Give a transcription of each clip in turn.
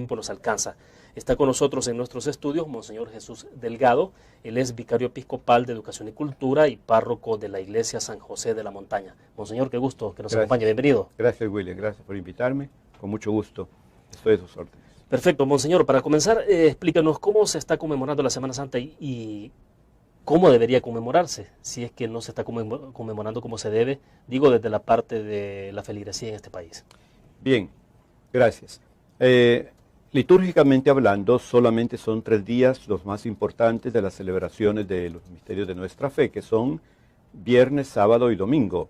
tiempo nos alcanza. Está con nosotros en nuestros estudios Monseñor Jesús Delgado. Él es vicario episcopal de Educación y Cultura y párroco de la Iglesia San José de la Montaña. Monseñor, qué gusto que nos acompañe. Bienvenido. Gracias, William. Gracias por invitarme. Con mucho gusto. Estoy a sus órdenes. Perfecto, Monseñor. Para comenzar, explícanos cómo se está conmemorando la Semana Santa y cómo debería conmemorarse, si es que no se está conmemorando como se debe, digo desde la parte de la feligresía en este país. Bien, gracias. Litúrgicamente hablando, solamente son 3 días los más importantes de las celebraciones de los misterios de nuestra fe, que son viernes, sábado y domingo.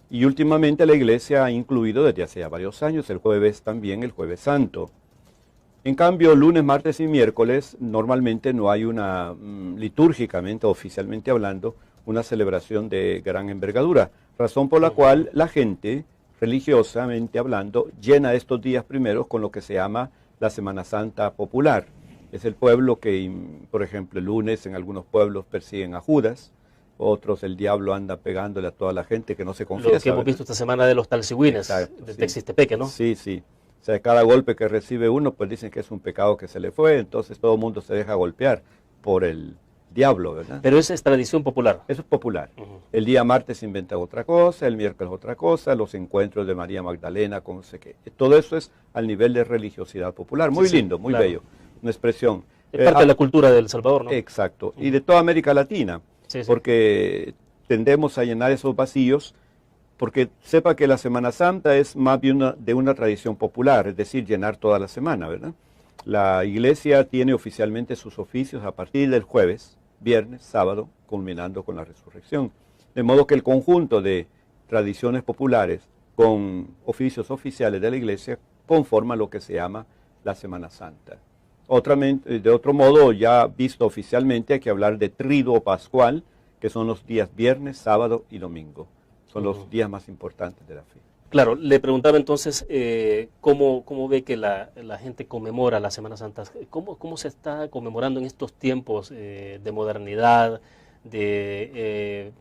Y últimamente la Iglesia ha incluido desde hace ya varios años el jueves también, el Jueves Santo. En cambio, lunes, martes y miércoles normalmente no hay una, litúrgicamente, oficialmente hablando, una celebración de gran envergadura, razón por la cual la gente, religiosamente hablando, llena estos días primeros con lo que se llama la Semana Santa popular. Es el pueblo que, por ejemplo, el lunes en algunos pueblos persiguen a Judas, otros el diablo anda pegándole a toda la gente que no se confiesa. Lo que hemos visto esta semana de los talsigüines, de Texistepeque, ¿no? Sí, sí. O sea, cada golpe que recibe uno, pues dicen que es un pecado que se le fue, entonces todo el mundo se deja golpear por el diablo, ¿verdad? Pero esa es tradición popular. Eso es popular. El día martes se inventa otra cosa, el miércoles otra cosa, los encuentros de María Magdalena, con no sé qué. Todo eso es al nivel de religiosidad popular. Muy lindo, muy bello. Una expresión. Es parte de la cultura de El Salvador, ¿no? Exacto. Y de toda América Latina, porque tendemos a llenar esos vacíos. Porque sepa que la Semana Santa es más bien de una tradición popular, es decir, llenar toda la semana, ¿verdad? La Iglesia tiene oficialmente sus oficios a partir del jueves, viernes, sábado, culminando con la resurrección. De modo que el conjunto de tradiciones populares con oficios oficiales de la Iglesia conforma lo que se llama la Semana Santa. De otro modo, ya visto oficialmente, hay que hablar de Triduo Pascual, que son los días viernes, sábado y domingo. Son los días más importantes de la fe. Claro, le preguntaba entonces cómo ve que la gente conmemora la Semana Santa. ¿Cómo se está conmemorando en estos tiempos de modernidad, de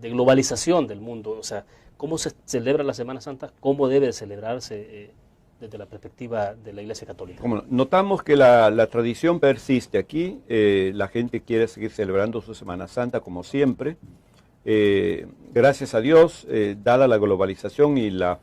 globalización del mundo? O sea, ¿cómo se celebra la Semana Santa? ¿Cómo debe celebrarse desde la perspectiva de la Iglesia Católica? Como notamos que la tradición persiste aquí. La gente quiere seguir celebrando su Semana Santa como siempre. Gracias a Dios, dada la globalización y la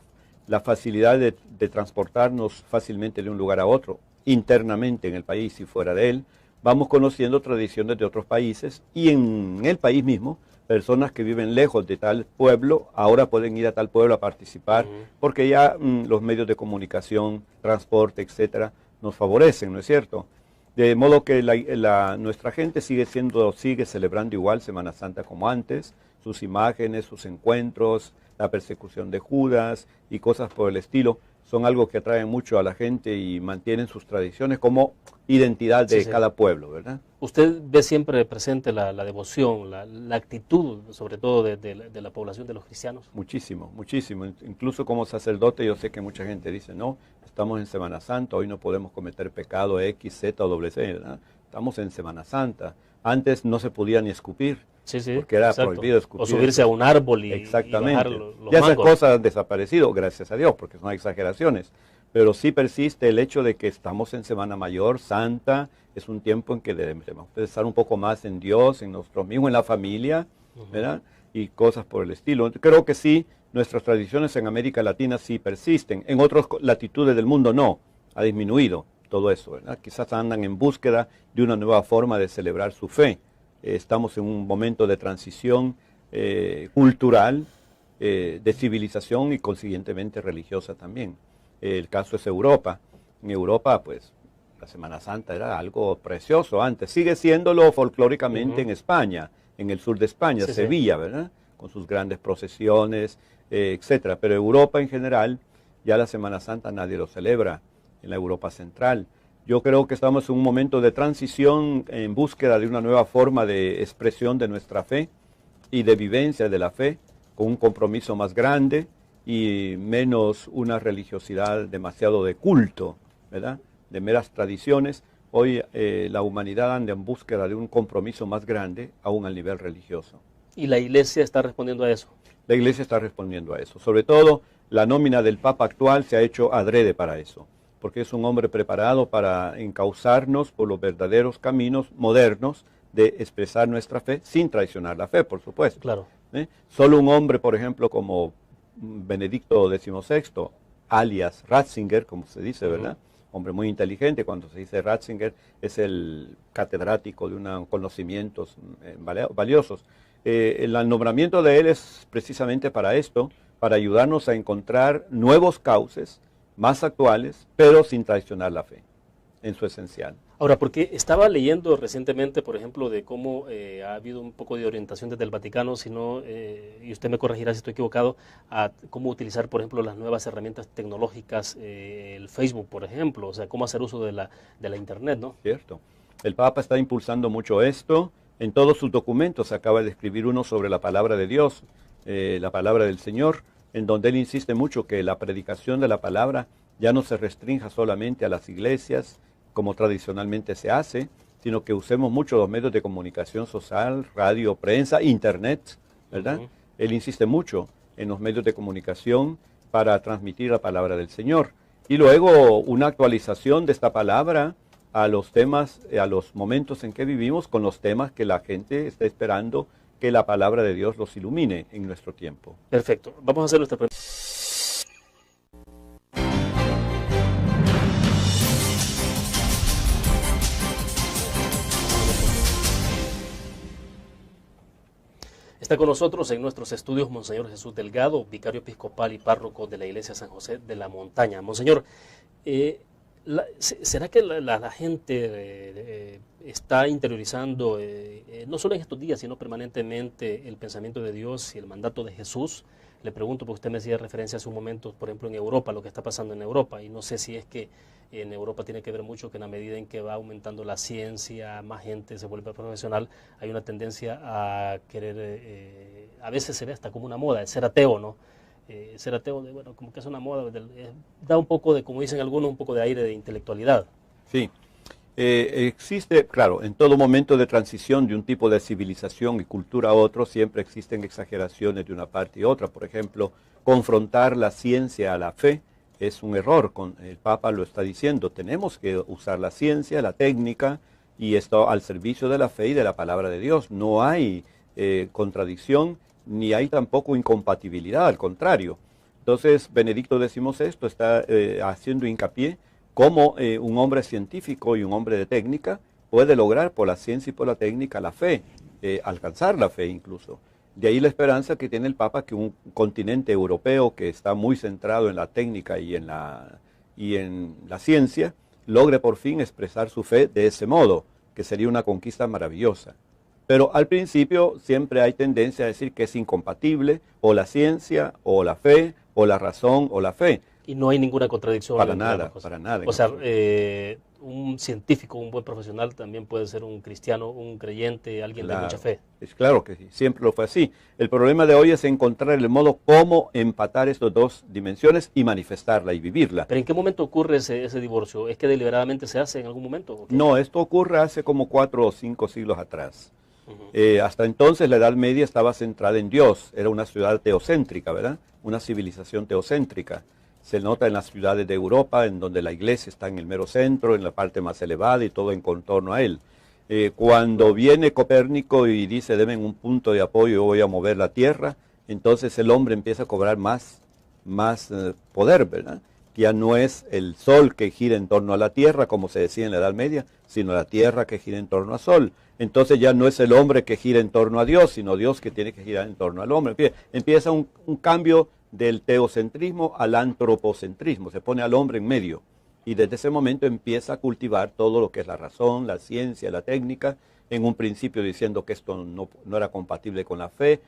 facilidad de transportarnos fácilmente de un lugar a otro, internamente en el país y fuera de él, vamos conociendo tradiciones de otros países y en el país mismo, personas que viven lejos de tal pueblo, ahora pueden ir a tal pueblo a participar, porque ya los medios de comunicación, transporte, etcétera, nos favorecen, ¿no es cierto? De modo que nuestra gente sigue celebrando igual Semana Santa como antes, sus imágenes, sus encuentros, la persecución de Judas y cosas por el estilo, son algo que atraen mucho a la gente y mantienen sus tradiciones como identidad de cada pueblo, ¿verdad? Usted ve siempre presente la devoción, la actitud, sobre todo de la población de los cristianos. Muchísimo, muchísimo. Incluso como sacerdote yo sé que mucha gente dice, no, estamos en Semana Santa, hoy no podemos cometer pecado X, Z o doble C, ¿verdad? Estamos en Semana Santa. Antes no se podía ni escupir, porque era prohibido escupir. O subirse a un árbol y bajar los ya esas mangos. cosas han desaparecido, gracias a Dios, porque son exageraciones. Pero sí persiste el hecho de que estamos en Semana Mayor, Santa, es un tiempo en que debemos pensar un poco más en Dios, en nosotros mismos, en la familia, ¿verdad? Y cosas por el estilo. Creo que sí, nuestras tradiciones en América Latina sí persisten, en otras latitudes del mundo no, ha disminuido todo eso, ¿verdad? Quizás andan en búsqueda de una nueva forma de celebrar su fe. Estamos en un momento de transición cultural, de civilización y consiguientemente religiosa también. El caso es Europa. En Europa, pues, la Semana Santa era algo precioso antes. Sigue siéndolo folclóricamente en España, en el sur de España, Sevilla, ¿verdad? Con sus grandes procesiones, etcétera. Pero Europa en general, ya la Semana Santa nadie lo celebra. En la Europa Central. Yo creo que estamos en un momento de transición en búsqueda de una nueva forma de expresión de nuestra fe y de vivencia de la fe, con un compromiso más grande y menos una religiosidad demasiado de culto, ¿verdad? De meras tradiciones. Hoy la humanidad anda en búsqueda de un compromiso más grande, aún al nivel religioso. ¿Y la Iglesia está respondiendo a eso? La Iglesia está respondiendo a eso. Sobre todo, la nómina del Papa actual se ha hecho adrede para eso. porque es un hombre preparado para encauzarnos por los verdaderos caminos modernos de expresar nuestra fe sin traicionar la fe, por supuesto. Claro. Solo un hombre, por ejemplo, como Benedicto XVI, alias Ratzinger, como se dice, ¿verdad? Hombre muy inteligente, cuando se dice Ratzinger, es el catedrático de unos conocimientos valiosos. El nombramiento de él es precisamente para esto, para ayudarnos a encontrar nuevos cauces más actuales, pero sin traicionar la fe, en su esencial. Ahora, porque estaba leyendo recientemente, por ejemplo, de cómo ha habido un poco de orientación desde el Vaticano, y usted me corregirá si estoy equivocado, a cómo utilizar, por ejemplo, las nuevas herramientas tecnológicas, el Facebook, por ejemplo, o sea, cómo hacer uso de la Internet, ¿no? Cierto. El Papa está impulsando mucho esto. En todos sus documentos acaba de escribir uno sobre la palabra de Dios, la palabra del Señor, en donde él insiste mucho que la predicación de la palabra ya no se restrinja solamente a las iglesias, como tradicionalmente se hace, sino que usemos mucho los medios de comunicación social, radio, prensa, internet, ¿verdad? Él insiste mucho en los medios de comunicación para transmitir la palabra del Señor. Y luego una actualización de esta palabra a los temas, a los momentos en que vivimos, con los temas que la gente está esperando que la palabra de Dios los ilumine en nuestro tiempo. Perfecto. Vamos a hacer nuestra pregunta. Está con nosotros en nuestros estudios Monseñor Jesús Delgado, vicario episcopal y párroco de la Iglesia San José de la Montaña. Monseñor, ¿será que la gente está interiorizando, no solo en estos días, sino permanentemente, el pensamiento de Dios y el mandato de Jesús? Le pregunto, porque usted me hacía referencia hace un momento, por ejemplo, en Europa, lo que está pasando en Europa, y no sé si es que en Europa tiene que ver mucho que en la medida en que va aumentando la ciencia, más gente se vuelve profesional, hay una tendencia a querer, a veces se ve hasta como una moda, el ser ateo, ¿no? Ser ateo, bueno, como que es una moda, da un poco de, como dicen algunos, un poco de aire de intelectualidad. Sí, existe, claro, en todo momento de transición de un tipo de civilización y cultura a otro, siempre existen exageraciones de una parte y otra. Por ejemplo, confrontar la ciencia a la fe es un error. El Papa lo está diciendo, tenemos que usar la ciencia, la técnica, y esto al servicio de la fe y de la palabra de Dios. No hay contradicción, ni hay tampoco incompatibilidad, al contrario. Entonces, Benedicto XVI está haciendo hincapié cómo un hombre científico y un hombre de técnica puede lograr por la ciencia y por la técnica la fe, alcanzar la fe incluso. De ahí la esperanza que tiene el Papa que un continente europeo que está muy centrado en la técnica y en la ciencia, logre por fin expresar su fe de ese modo, que sería una conquista maravillosa. Pero al principio siempre hay tendencia a decir que es incompatible o la ciencia o la fe o la razón o la fe. Y no hay ninguna contradicción. Para nada, para nada. O sea, un científico, un buen profesional también puede ser un cristiano, un creyente, alguien de mucha fe. Es claro que sí, siempre lo fue así. El problema de hoy es encontrar el modo cómo empatar estas dos dimensiones y manifestarla y vivirla. ¿Pero en qué momento ocurre ese divorcio? ¿Es que deliberadamente se hace en algún momento? No, esto ocurre hace como 4 o 5 siglos atrás. Hasta entonces la Edad Media estaba centrada en Dios, era una ciudad teocéntrica, ¿verdad? Una civilización teocéntrica. Se nota en las ciudades de Europa, en donde la iglesia está en el mero centro, en la parte más elevada y todo en contorno a él. Cuando viene Copérnico y dice, denme un punto de apoyo, yo voy a mover la tierra, entonces el hombre empieza a cobrar más poder, ¿verdad? Ya no es el sol que gira en torno a la tierra, como se decía en la Edad Media, sino la tierra que gira en torno al sol. Entonces ya no es el hombre que gira en torno a Dios, sino Dios que tiene que girar en torno al hombre. Empieza un cambio del teocentrismo al antropocentrismo, se pone al hombre en medio. Y desde ese momento empieza a cultivar todo lo que es la razón, la ciencia, la técnica, en un principio diciendo que esto no era compatible con la fe,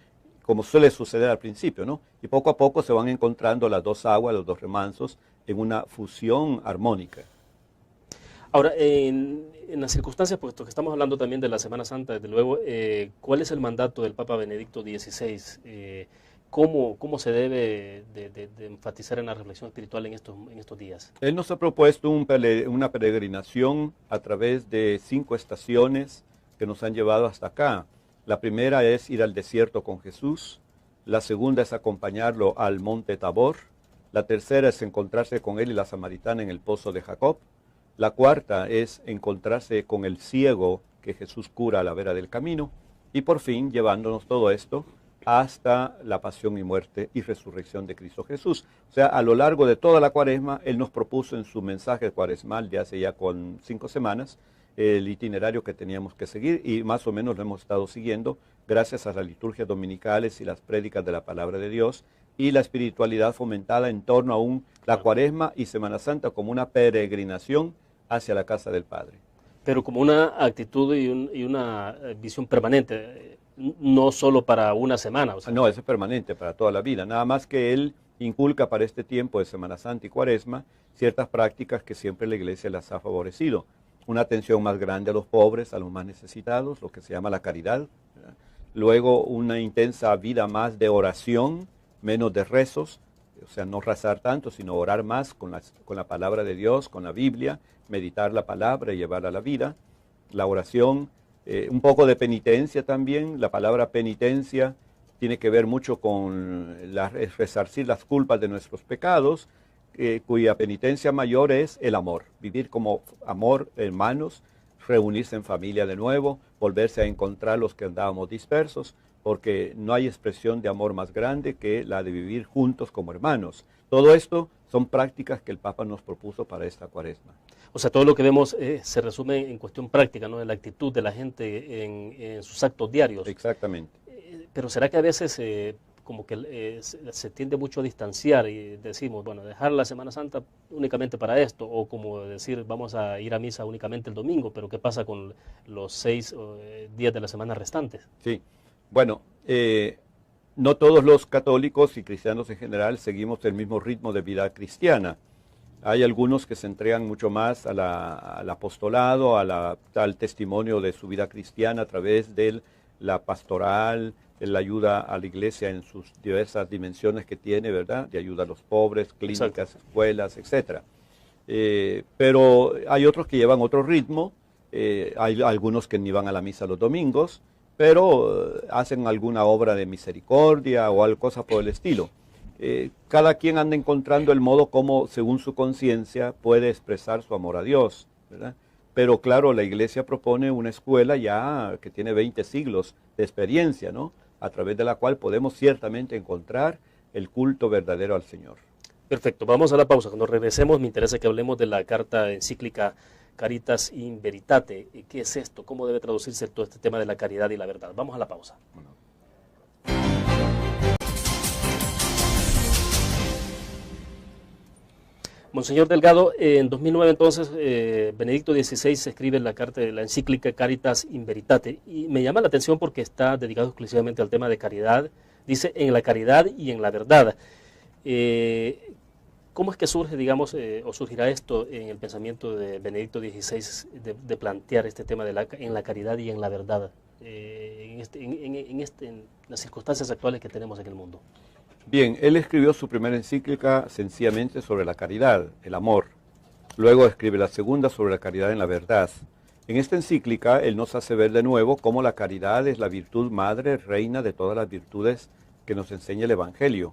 como suele suceder al principio, ¿no? Y poco a poco se van encontrando las dos aguas, los dos remansos, en una fusión armónica. Ahora, en las circunstancias, puesto que estamos hablando también de la Semana Santa, desde luego, ¿cuál es el mandato del Papa Benedicto XVI? ¿Cómo se debe de enfatizar en la reflexión espiritual en estos días? Él nos ha propuesto una peregrinación a través de 5 estaciones que nos han llevado hasta acá. La primera es ir al desierto con Jesús, la segunda es acompañarlo al monte Tabor, La tercera es encontrarse con él y la samaritana en el pozo de Jacob. La cuarta es encontrarse con el ciego que Jesús cura a la vera del camino. Y por fin, llevándonos todo esto hasta la pasión y muerte y resurrección de Cristo Jesús. O sea, a lo largo de toda la cuaresma, Él nos propuso en su mensaje cuaresmal de hace ya con 5 semanas, el itinerario que teníamos que seguir, y más o menos lo hemos estado siguiendo gracias a las liturgias dominicales y las prédicas de la palabra de Dios y la espiritualidad fomentada en torno a la cuaresma y Semana Santa como una peregrinación hacia la casa del Padre. Pero como una actitud y una visión permanente, no solo para una semana. O sea. No, eso es permanente para toda la vida. Nada más que Él inculca para este tiempo de Semana Santa y Cuaresma ciertas prácticas que siempre la Iglesia las ha favorecido. Una atención más grande a los pobres, a los más necesitados, lo que se llama la caridad. ¿Verdad? Luego una intensa vida más de oración, menos de rezos. O sea, no rezar tanto, sino orar más con la palabra de Dios, con la Biblia, meditar la palabra y llevarla a la vida. La oración, un poco de penitencia también. La palabra penitencia tiene que ver mucho con resarcir las culpas de nuestros pecados, cuya penitencia mayor es el amor. Vivir como amor, hermanos, reunirse en familia de nuevo, volverse a encontrar los que andábamos dispersos, porque no hay expresión de amor más grande que la de vivir juntos como hermanos. Todo esto son prácticas que el Papa nos propuso para esta cuaresma. O sea, todo lo que vemos se resume en cuestión práctica, ¿no? En la actitud de la gente en sus actos diarios. Exactamente. Pero ¿será que a veces como que se tiende mucho a distanciar y decimos, bueno, dejar la Semana Santa únicamente para esto, o como decir, vamos a ir a misa únicamente el domingo, pero ¿qué pasa con los 6 días de la semana restantes? Sí. Bueno, no todos los católicos y cristianos en general seguimos el mismo ritmo de vida cristiana. Hay algunos que se entregan mucho más al apostolado, al testimonio de su vida cristiana a través de la pastoral, de la ayuda a la iglesia en sus diversas dimensiones que tiene, ¿verdad? De ayuda a los pobres, clínicas, exacto, escuelas, etc. Pero hay otros que llevan otro ritmo, hay algunos que ni van a la misa los domingos, pero hacen alguna obra de misericordia o algo cosa por el estilo. Cada quien anda encontrando el modo como, según su conciencia, puede expresar su amor a Dios, ¿verdad? Pero claro, la Iglesia propone una escuela ya que tiene 20 siglos de experiencia, ¿no? A través de la cual podemos ciertamente encontrar el culto verdadero al Señor. Perfecto, vamos a la pausa. Cuando regresemos me interesa que hablemos de la carta encíclica Caritas in Veritate. ¿Qué es esto? ¿Cómo debe traducirse todo este tema de la caridad y la verdad? Vamos a la pausa. Bueno. Monseñor Delgado, en 2009 entonces Benedicto XVI escribe la carta de la encíclica Caritas in Veritate y me llama la atención porque está dedicado exclusivamente al tema de caridad. Dice, en la caridad y en la verdad. ¿Cómo es que surge, digamos, o surgirá esto en el pensamiento de Benedicto XVI de plantear este tema en la caridad y en la verdad en las circunstancias actuales que tenemos en el mundo? Bien, él escribió su primera encíclica sencillamente sobre la caridad, el amor. Luego escribe la segunda sobre la caridad en la verdad. En esta encíclica él nos hace ver de nuevo cómo la caridad es la virtud madre, reina de todas las virtudes que nos enseña el Evangelio.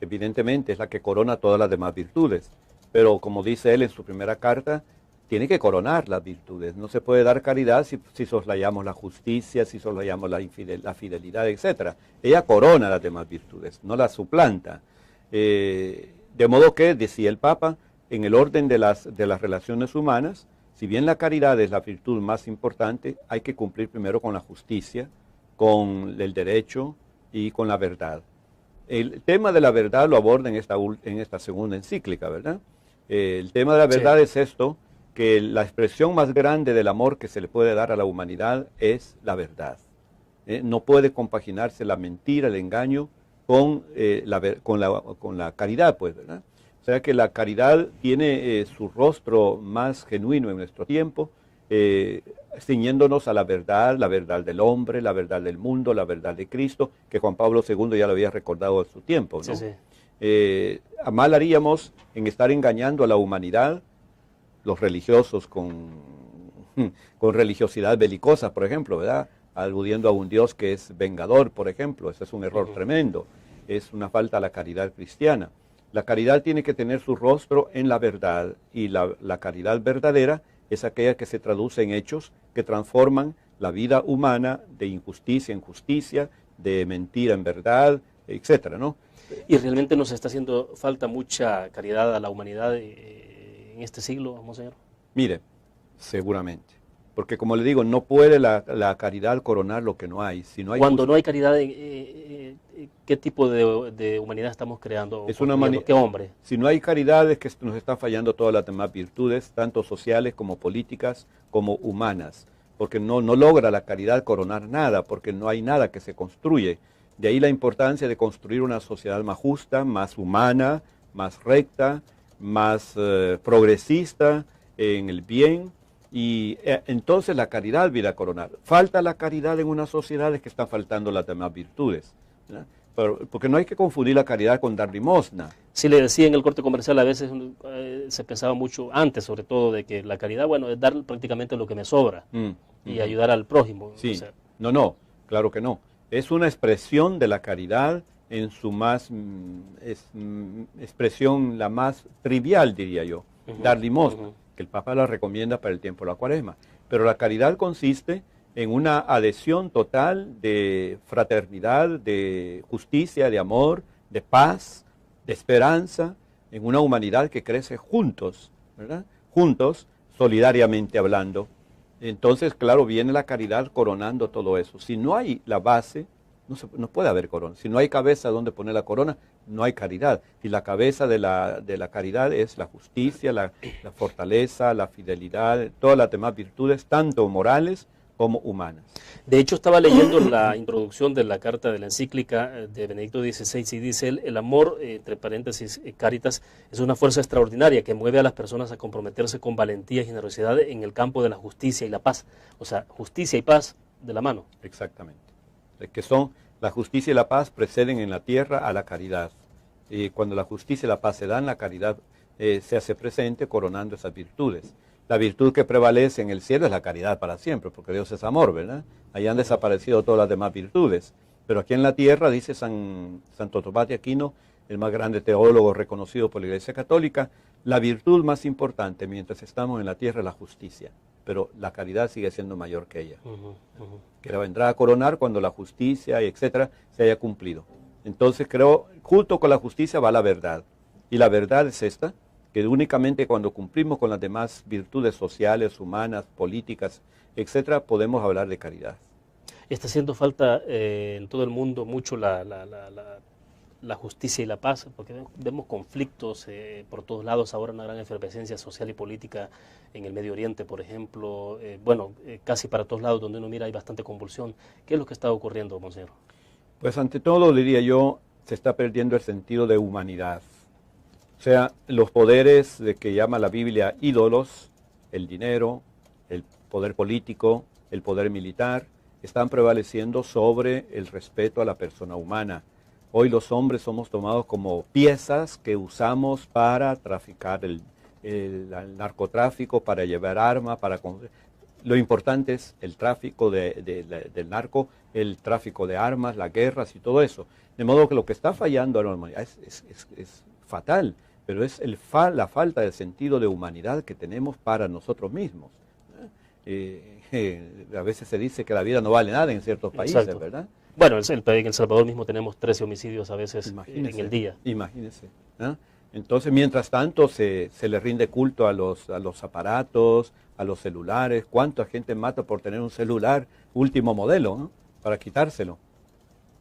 Evidentemente es la que corona todas las demás virtudes, pero como dice él en su primera carta, tiene que coronar las virtudes. No se puede dar caridad si soslayamos la justicia, si soslayamos la fidelidad, etc. Ella corona las demás virtudes, no las suplanta. De modo que, decía el Papa, en el orden de las relaciones humanas, si bien la caridad es la virtud más importante, hay que cumplir primero con la justicia, con el derecho y con la verdad. El tema de la verdad lo aborda en esta segunda encíclica, ¿verdad? El tema de la verdad es esto, que la expresión más grande del amor que se le puede dar a la humanidad es la verdad. No puede compaginarse la mentira, el engaño con la caridad, pues, ¿verdad? O sea que la caridad tiene su rostro más genuino en nuestro tiempo, ciñéndonos a la verdad del hombre, la verdad del mundo, la verdad de Cristo, que Juan Pablo II ya lo había recordado en su tiempo, ¿no? Sí, sí. Mal haríamos en estar engañando a la humanidad, los religiosos con religiosidad belicosa, por ejemplo, ¿verdad? Aludiendo a un Dios que es vengador, por ejemplo. Ese es un error tremendo. Es una falta a la caridad cristiana. La caridad tiene que tener su rostro en la verdad, y la caridad verdadera es aquella que se traduce en hechos que transforman la vida humana de injusticia en justicia, de mentira en verdad, etcétera, ¿no? Y realmente nos está haciendo falta mucha caridad a la humanidad en este siglo, monseñor. Mire, seguramente. Porque como le digo, no puede la caridad coronar lo que no hay. Si no hay Cuando no hay caridad, ¿qué tipo de humanidad estamos creando? Es ¿Qué hombre? Si no hay caridad es que nos están fallando todas las demás virtudes, tanto sociales como políticas, como humanas. Porque no logra la caridad coronar nada, porque no hay nada que se construye. De ahí la importancia de construir una sociedad más justa, más humana, más recta, más progresista en el bien. Y entonces la caridad viene a coronar. Falta la caridad en una sociedad, es que están faltando las demás virtudes, ¿verdad? Porque no hay que confundir la caridad con dar limosna. Sí, le decía en el corte comercial, a veces se pensaba mucho antes, sobre todo, de que la caridad, bueno, es dar prácticamente lo que me sobra y ayudar al prójimo. Sí, o sea. No, claro que no. Es una expresión de la caridad en su más expresión la más trivial, diría yo, dar limosna, que el Papa la recomienda para el tiempo de la Cuaresma. Pero la caridad consiste en una adhesión total de fraternidad, de justicia, de amor, de paz, de esperanza, en una humanidad que crece juntos, ¿verdad? Juntos, solidariamente hablando. Entonces, claro, viene la caridad coronando todo eso. Si no hay la base, no puede haber corona. Si no hay cabeza donde poner la corona, no hay caridad. Y la cabeza de la caridad es la justicia, la fortaleza, la fidelidad, todas las demás virtudes, tanto morales como humanas. De hecho, estaba leyendo la introducción de la carta de la encíclica de Benedicto XVI y dice él, el amor, entre paréntesis, caritas, es una fuerza extraordinaria que mueve a las personas a comprometerse con valentía y generosidad en el campo de la justicia y la paz. O sea, justicia y paz de la mano. Exactamente. Que son la justicia y la paz preceden en la tierra a la caridad. Y cuando la justicia y la paz se dan, la caridad se hace presente coronando esas virtudes. La virtud que prevalece en el cielo es la caridad para siempre, porque Dios es amor, ¿verdad? Ahí han desaparecido todas las demás virtudes. Pero aquí en la tierra, dice Santo Tomás de Aquino, el más grande teólogo reconocido por la Iglesia Católica, la virtud más importante mientras estamos en la tierra es la justicia, pero la caridad sigue siendo mayor que ella. Que la vendrá a coronar cuando la justicia, y etcétera, se haya cumplido. Entonces creo, junto con la justicia va la verdad. Y la verdad es esta, que únicamente cuando cumplimos con las demás virtudes sociales, humanas, políticas, etcétera, podemos hablar de caridad. Está haciendo falta en todo el mundo mucho la justicia y la paz, porque vemos conflictos por todos lados, ahora una gran efervescencia social y política en el Medio Oriente, por ejemplo, casi para todos lados donde uno mira hay bastante convulsión. ¿Qué es lo que está ocurriendo, monseñor? Pues ante todo, diría yo, se está perdiendo el sentido de humanidad. O sea, los poderes de que llama la Biblia ídolos, el dinero, el poder político, el poder militar, están prevaleciendo sobre el respeto a la persona humana. Hoy los hombres somos tomados como piezas que usamos para traficar el narcotráfico, para llevar armas, Lo importante es el tráfico del narco, el tráfico de armas, las guerras y todo eso. De modo que lo que está fallando a la humanidad es fatal, pero es la falta de sentido de humanidad que tenemos para nosotros mismos. A veces se dice que la vida no vale nada en ciertos países, exacto, ¿verdad? Bueno, en El Salvador mismo tenemos 13 homicidios a veces en el día. Imagínense. Entonces, mientras tanto, se le rinde culto a los aparatos, a los celulares. ¿Cuánta gente mata por tener un celular último modelo, ¿no? Para quitárselo?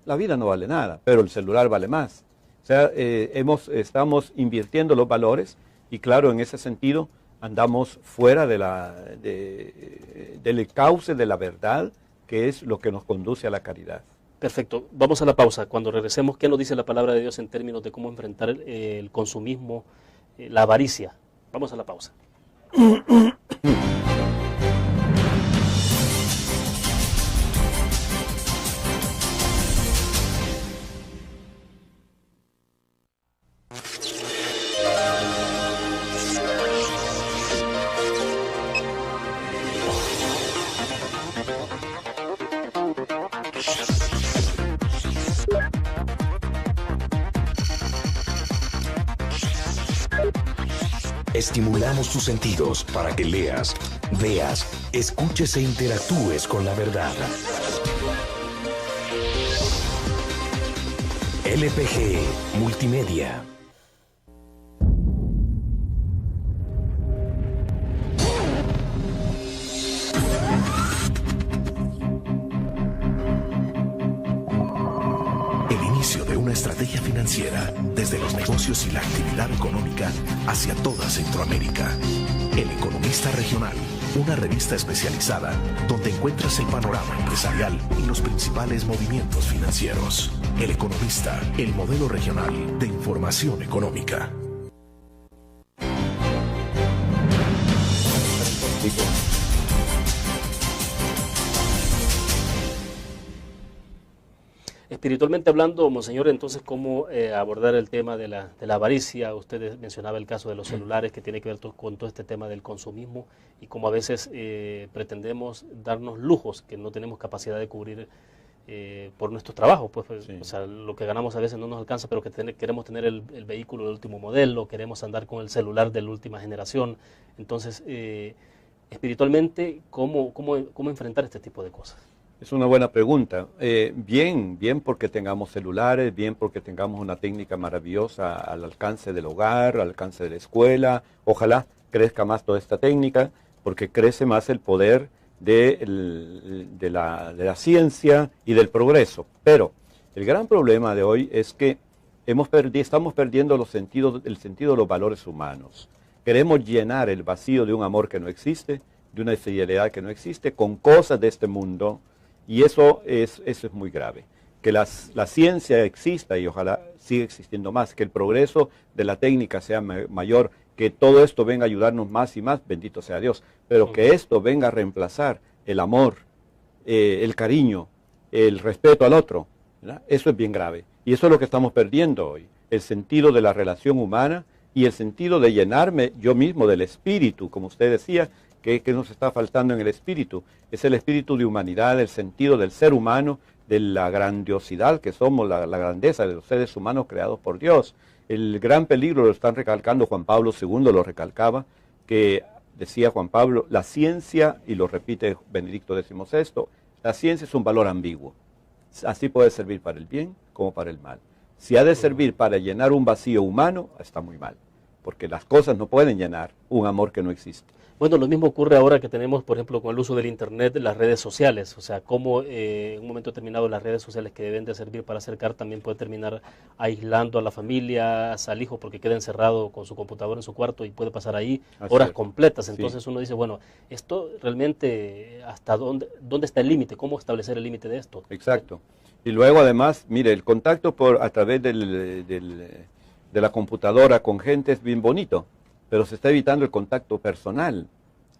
La vida no vale nada, pero el celular vale más. O sea, estamos invirtiendo los valores y claro, en ese sentido andamos fuera del cauce de la verdad, que es lo que nos conduce a la caridad. Perfecto. Vamos a la pausa. Cuando regresemos, ¿qué nos dice la palabra de Dios en términos de cómo enfrentar el consumismo, la avaricia? Vamos a la pausa. Estimulamos tus sentidos para que leas, veas, escuches e interactúes con la verdad. LPG Multimedia. El inicio de una estrategia financiera desde los negocios y la actividad económica hacia toda Centroamérica. El Economista Regional, una revista especializada donde encuentras el panorama empresarial y los principales movimientos financieros. El Economista, el modelo regional de información económica. Espiritualmente hablando, monseñor, entonces, ¿cómo abordar el tema de la avaricia? Usted mencionaba el caso de los celulares, que tiene que ver con todo este tema del consumismo, y cómo a veces pretendemos darnos lujos que no tenemos capacidad de cubrir por nuestros trabajos. Sí. O sea, lo que ganamos a veces no nos alcanza, pero que queremos tener el vehículo del último modelo, queremos andar con el celular de la última generación. Entonces, espiritualmente, ¿cómo enfrentar este tipo de cosas? Es una buena pregunta. Bien porque tengamos celulares, bien porque tengamos una técnica maravillosa al alcance del hogar, al alcance de la escuela. Ojalá crezca más toda esta técnica, porque crece más el poder de la ciencia y del progreso. Pero el gran problema de hoy es que estamos perdiendo el sentido de los valores humanos. Queremos llenar el vacío de un amor que no existe, de una fidelidad que no existe, con cosas de este mundo. Y eso es muy grave. Que la ciencia exista, y ojalá siga existiendo más, que el progreso de la técnica sea mayor, que todo esto venga a ayudarnos más y más, bendito sea Dios, pero que esto venga a reemplazar el amor, el cariño, el respeto al otro, ¿verdad? Eso es bien grave. Y eso es lo que estamos perdiendo hoy, el sentido de la relación humana y el sentido de llenarme yo mismo del espíritu, como usted decía, que nos está faltando en el espíritu. Es el espíritu de humanidad, el sentido del ser humano, de la grandiosidad que somos, la grandeza de los seres humanos creados por Dios. El gran peligro lo están recalcando, Juan Pablo II lo recalcaba, que decía Juan Pablo, la ciencia, y lo repite Benedicto XVI, la ciencia es un valor ambiguo. Así puede servir para el bien como para el mal. Si ha de servir para llenar un vacío humano, está muy mal, porque las cosas no pueden llenar un amor que no existe. Bueno, lo mismo ocurre ahora que tenemos, por ejemplo, con el uso del Internet, las redes sociales. O sea, cómo en un momento determinado las redes sociales que deben de servir para acercar también puede terminar aislando a la familia, al hijo, porque queda encerrado con su computadora en su cuarto y puede pasar ahí horas completas. Entonces uno dice, bueno, esto realmente, ¿hasta dónde está el límite? ¿Cómo establecer el límite de esto? Exacto. Y luego además, mire, el contacto a través de la computadora con gente es bien bonito, pero se está evitando el contacto personal.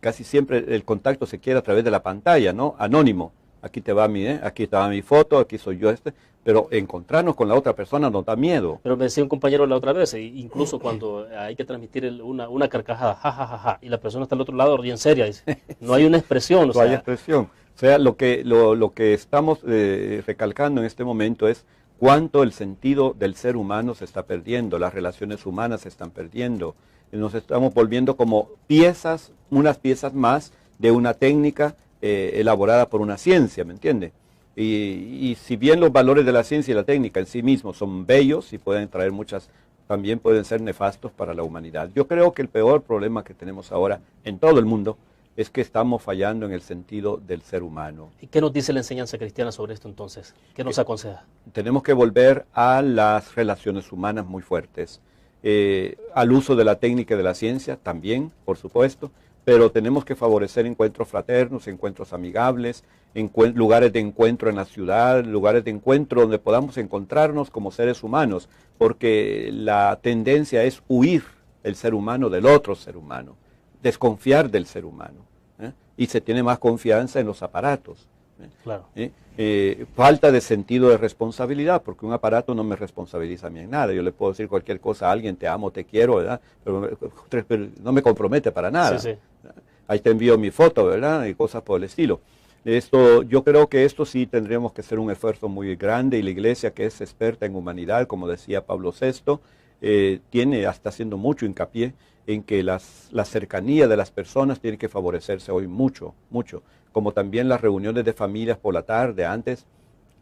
Casi siempre el contacto se quiere a través de la pantalla, ¿no? Anónimo. Aquí te va aquí estaba mi foto, aquí soy yo pero encontrarnos con la otra persona nos da miedo. Pero me decía un compañero la otra vez, incluso cuando hay que transmitir una carcajada, ja, y la persona está al otro lado bien seria, dice, no hay una expresión. No hay expresión. O sea, lo que estamos recalcando en este momento es cuánto el sentido del ser humano se está perdiendo, las relaciones humanas se están perdiendo. Nos estamos volviendo como unas piezas más de una técnica elaborada por una ciencia, ¿me entiende? Y si bien los valores de la ciencia y la técnica en sí mismos son bellos y pueden traer también pueden ser nefastos para la humanidad. Yo creo que el peor problema que tenemos ahora en todo el mundo es que estamos fallando en el sentido del ser humano. ¿Y qué nos dice la enseñanza cristiana sobre esto entonces? ¿Qué nos aconseja? Tenemos que volver a las relaciones humanas muy fuertes. Al uso de la técnica y de la ciencia también, por supuesto, pero tenemos que favorecer encuentros fraternos, encuentros amigables, lugares de encuentro en la ciudad, lugares de encuentro donde podamos encontrarnos como seres humanos, porque la tendencia es huir el ser humano del otro ser humano, desconfiar del ser humano, y se tiene más confianza en los aparatos. Claro. Falta de sentido de responsabilidad, porque un aparato no me responsabiliza a mí en nada. Yo le puedo decir cualquier cosa a alguien, te amo, te quiero, ¿verdad? Pero no me compromete para nada. Sí. Ahí te envío mi foto, ¿verdad? Y cosas por el estilo. Yo creo que esto sí tendríamos que hacer un esfuerzo muy grande, y la Iglesia, que es experta en humanidad, como decía Pablo VI, está haciendo mucho hincapié en que la cercanía de las personas tiene que favorecerse hoy mucho, mucho, como también las reuniones de familias por la tarde. Antes,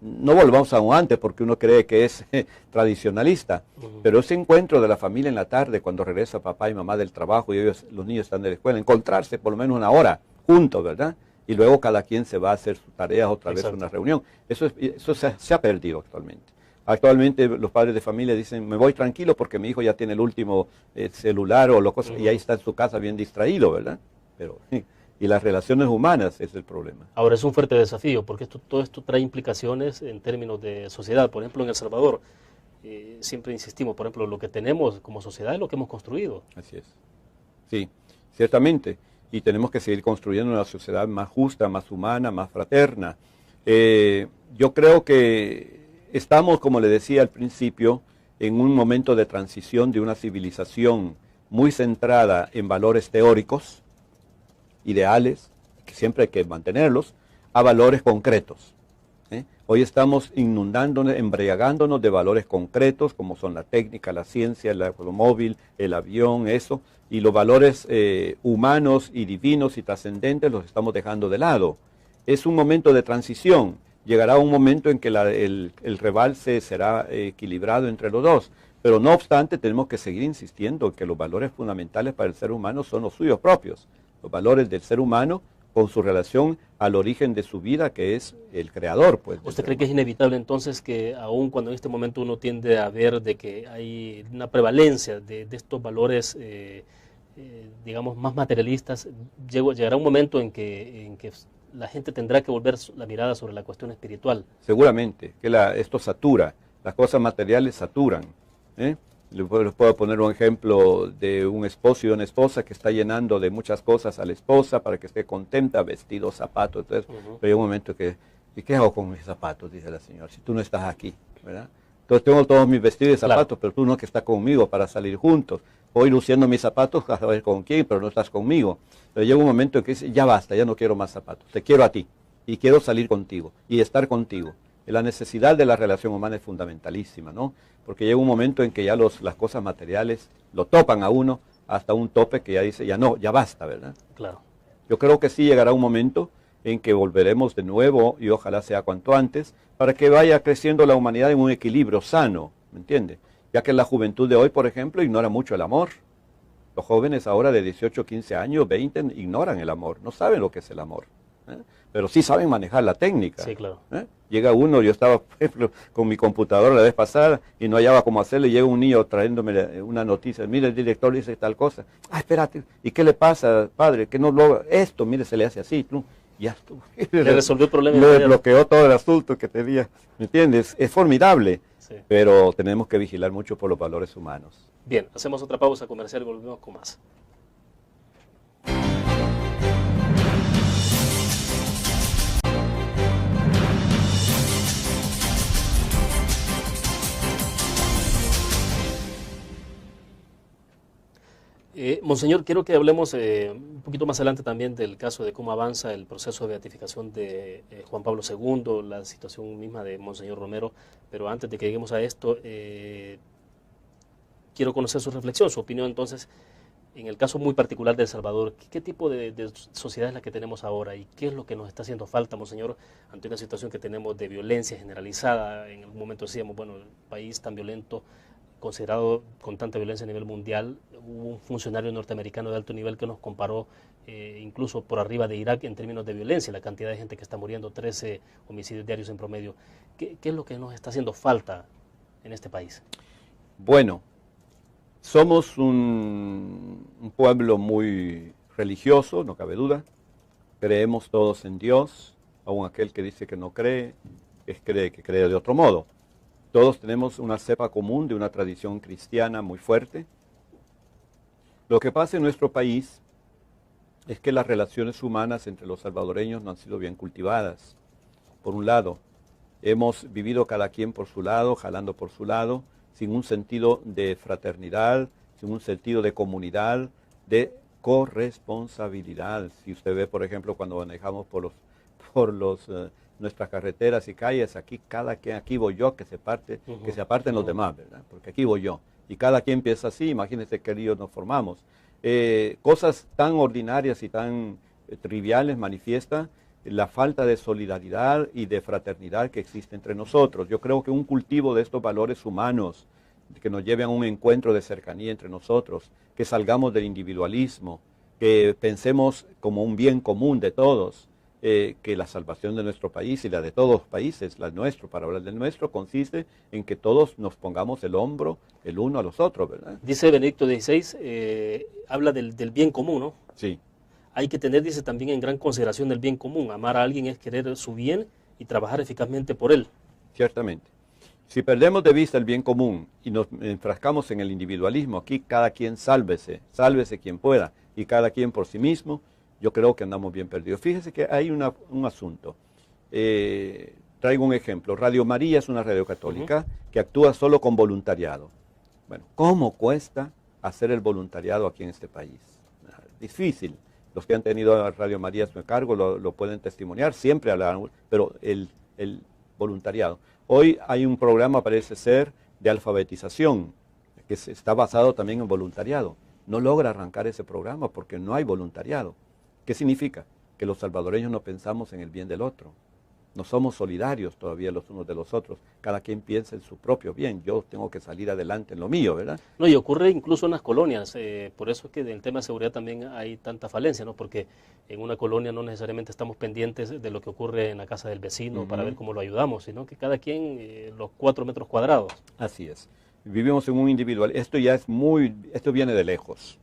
no volvamos a un antes porque uno cree que es tradicionalista, pero ese encuentro de la familia en la tarde, cuando regresa papá y mamá del trabajo y ellos, los niños están de la escuela, encontrarse por lo menos una hora juntos, ¿verdad? Y luego cada quien se va a hacer sus tareas, otra vez una reunión. Eso se ha perdido actualmente. Actualmente los padres de familia dicen, me voy tranquilo porque mi hijo ya tiene el último celular o lo cosa, y ahí está en su casa bien distraído, ¿verdad? Pero, y las relaciones humanas es el problema. Ahora es un fuerte desafío porque todo esto trae implicaciones en términos de sociedad. Por ejemplo, en El Salvador, siempre insistimos, por ejemplo, lo que tenemos como sociedad es lo que hemos construido. Así es. Sí, ciertamente. Y tenemos que seguir construyendo una sociedad más justa, más humana, más fraterna. Yo creo que estamos, como le decía al principio, en un momento de transición de una civilización muy centrada en valores teóricos, ideales, que siempre hay que mantenerlos, a valores concretos. Hoy estamos inundándonos, embriagándonos de valores concretos, como son la técnica, la ciencia, el automóvil, el avión, eso, y los valores humanos y divinos y trascendentes los estamos dejando de lado. Es un momento de transición. Llegará un momento en que el rebalse será equilibrado entre los dos. Pero no obstante, tenemos que seguir insistiendo que los valores fundamentales para el ser humano son los suyos propios. Los valores del ser humano con su relación al origen de su vida, que es el creador. Pues, ¿Usted cree que es inevitable entonces que aun cuando en este momento uno tiende a ver de que hay una prevalencia de estos valores, digamos, más materialistas, llegará un momento en que la gente tendrá que volver la mirada sobre la cuestión espiritual? Seguramente, que esto satura, las cosas materiales saturan. Les puedo poner un ejemplo de un esposo y una esposa que está llenando de muchas cosas a la esposa para que esté contenta, vestidos, zapatos, entonces, pero hay un momento que, ¿y qué hago con mis zapatos? Dice la señora, si tú no estás aquí, ¿verdad? Entonces tengo todos mis vestidos y zapatos, pero tú no que estás conmigo para salir juntos. Voy luciendo mis zapatos a saber con quién, pero no estás conmigo. Pero llega un momento en que dice, ya basta, ya no quiero más zapatos, te quiero a ti y quiero salir contigo y estar contigo. La necesidad de la relación humana es fundamentalísima, ¿no? Porque llega un momento en que ya las cosas materiales lo topan a uno hasta un tope que ya dice, ya no, ya basta, ¿verdad? Claro. Yo creo que sí llegará un momento en que volveremos de nuevo, y ojalá sea cuanto antes, para que vaya creciendo la humanidad en un equilibrio sano, ¿me entiende? Ya que la juventud de hoy, por ejemplo, ignora mucho el amor. Los jóvenes ahora de 18, 15 años, 20, ignoran el amor, no saben lo que es el amor. Pero sí saben manejar la técnica. Sí, claro. Llega uno, yo estaba, por ejemplo, con mi computadora la vez pasada y no hallaba cómo hacerle, llega un niño trayéndome una noticia, mire, el director dice tal cosa, espérate, ¿y qué le pasa, padre? Que no lo, esto, mire, se le hace así, ya estuvo. Le resolvió el problema. Le desbloqueó todo el asunto que tenía, ¿me entiendes? Es formidable, sí. Pero tenemos que vigilar mucho por los valores humanos. Bien, hacemos otra pausa comercial y volvemos con más. Monseñor, quiero que hablemos un poquito más adelante también del caso de cómo avanza el proceso de beatificación de Juan Pablo II, la situación misma de Monseñor Romero, pero antes de que lleguemos a esto, quiero conocer su reflexión, su opinión entonces, en el caso muy particular de El Salvador, ¿qué tipo de sociedad es la que tenemos ahora y qué es lo que nos está haciendo falta, Monseñor, ante una situación que tenemos de violencia generalizada? En algún momento decíamos, bueno, el país tan violento, considerado con tanta violencia a nivel mundial. Hubo un funcionario norteamericano de alto nivel que nos comparó incluso por arriba de Irak en términos de violencia, la cantidad de gente que está muriendo, 13 homicidios diarios en promedio. ¿Qué es lo que nos está haciendo falta en este país? Bueno, somos un pueblo muy religioso, no cabe duda. Creemos todos en Dios, aun aquel que dice que no cree, cree que cree de otro modo. Todos tenemos una cepa común de una tradición cristiana muy fuerte. Lo que pasa en nuestro país es que las relaciones humanas entre los salvadoreños no han sido bien cultivadas. Por un lado, hemos vivido cada quien por su lado, jalando por su lado, sin un sentido de fraternidad, sin un sentido de comunidad, de corresponsabilidad. Si usted ve, por ejemplo, cuando manejamos por nuestras carreteras y calles, aquí cada quien, aquí voy yo, que se aparten los demás, ¿verdad? Porque aquí voy yo. Y cada quien piensa así, imagínense qué líos nos formamos. Cosas tan ordinarias y tan triviales manifiestan la falta de solidaridad y de fraternidad que existe entre nosotros. Yo creo que un cultivo de estos valores humanos que nos lleven a un encuentro de cercanía entre nosotros, que salgamos del individualismo, que pensemos como un bien común de todos, que la salvación de nuestro país y la de todos los países, la nuestro, para hablar del nuestro, consiste en que todos nos pongamos el hombro el uno a los otros, ¿verdad? Dice Benedicto XVI, habla del bien común, ¿no? Sí. Hay que tener, dice, también en gran consideración el bien común. Amar a alguien es querer su bien y trabajar eficazmente por él. Ciertamente. Si perdemos de vista el bien común y nos enfrascamos en el individualismo, aquí cada quien sálvese quien pueda, y cada quien por sí mismo, yo creo que andamos bien perdidos. Fíjese que hay un asunto. Traigo un ejemplo. Radio María es una radio católica que actúa solo con voluntariado. Bueno, ¿cómo cuesta hacer el voluntariado aquí en este país? Difícil. Los que han tenido a Radio María a su cargo lo pueden testimoniar, siempre hablan, pero el voluntariado. Hoy hay un programa, parece ser, de alfabetización, que está basado también en voluntariado. No logra arrancar ese programa porque no hay voluntariado. ¿Qué significa? Que los salvadoreños no pensamos en el bien del otro. No somos solidarios todavía los unos de los otros. Cada quien piensa en su propio bien. Yo tengo que salir adelante en lo mío, ¿verdad? No, y ocurre incluso en las colonias. Por eso es que en el tema de seguridad también hay tanta falencia, ¿no? Porque en una colonia no necesariamente estamos pendientes de lo que ocurre en la casa del vecino para ver cómo lo ayudamos, sino que cada quien los 4 metros cuadrados. Así es. Vivimos en un individual. Esto viene de lejos,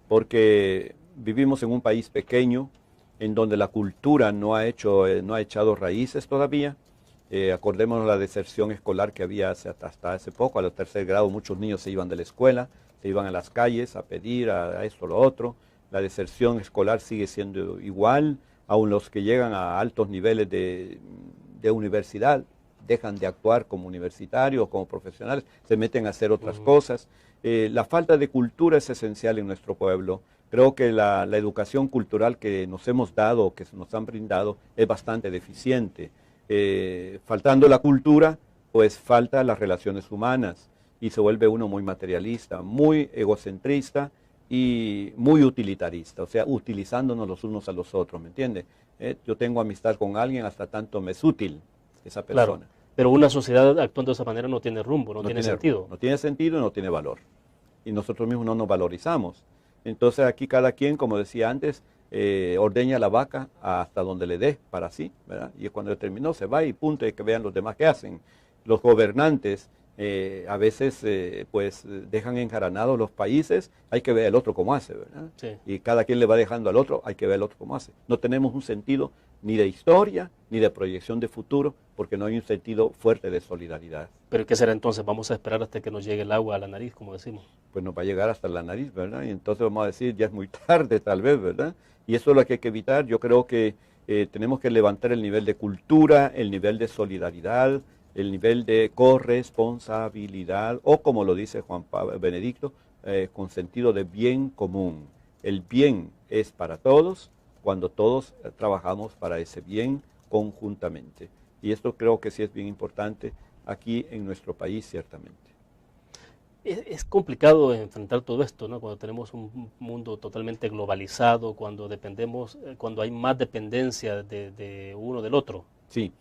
porque vivimos en un país pequeño, en donde la cultura no ha echado raíces todavía. Acordémonos la deserción escolar que había hasta hace poco. A los 3er grado muchos niños se iban de la escuela, se iban a las calles a pedir a esto o lo otro. La deserción escolar sigue siendo igual, aun los que llegan a altos niveles de universidad dejan de actuar como universitarios o como profesionales, se meten a hacer otras cosas. La falta de cultura es esencial en nuestro pueblo. Creo que la educación cultural que nos hemos dado, que nos han brindado, es bastante deficiente. Faltando la cultura, pues faltan las relaciones humanas y se vuelve uno muy materialista, muy egocentrista y muy utilitarista, o sea, utilizándonos los unos a los otros, ¿me entiende? Yo tengo amistad con alguien hasta tanto me es útil esa persona. Claro, pero una sociedad actuando de esa manera no tiene rumbo, no tiene sentido. No tiene sentido y no tiene valor. Y nosotros mismos no nos valorizamos. Entonces aquí cada quien, como decía antes, ordeña la vaca hasta donde le dé para sí, ¿verdad? Y cuando terminó se va y punto, y que vean los demás qué hacen. Los gobernantes a veces pues dejan enjaranados los países, hay que ver el otro cómo hace, ¿verdad? Sí. Y cada quien le va dejando al otro, hay que ver el otro cómo hace. No tenemos un sentido ni de historia, ni de proyección de futuro, porque no hay un sentido fuerte de solidaridad. ¿Pero qué será entonces? ¿Vamos a esperar hasta que nos llegue el agua a la nariz, como decimos? Pues nos va a llegar hasta la nariz, ¿verdad? Y entonces vamos a decir, ya es muy tarde tal vez, ¿verdad? Y eso es lo que hay que evitar. Yo creo que tenemos que levantar el nivel de cultura, el nivel de solidaridad, el nivel de corresponsabilidad, o como lo dice Juan Pablo Benedicto, con sentido de bien común. El bien es para todos cuando todos trabajamos para ese bien conjuntamente. Y esto creo que sí es bien importante aquí en nuestro país, ciertamente. Es complicado enfrentar todo esto, ¿no? Cuando tenemos un mundo totalmente globalizado, cuando cuando hay más dependencia de uno del otro. Sí.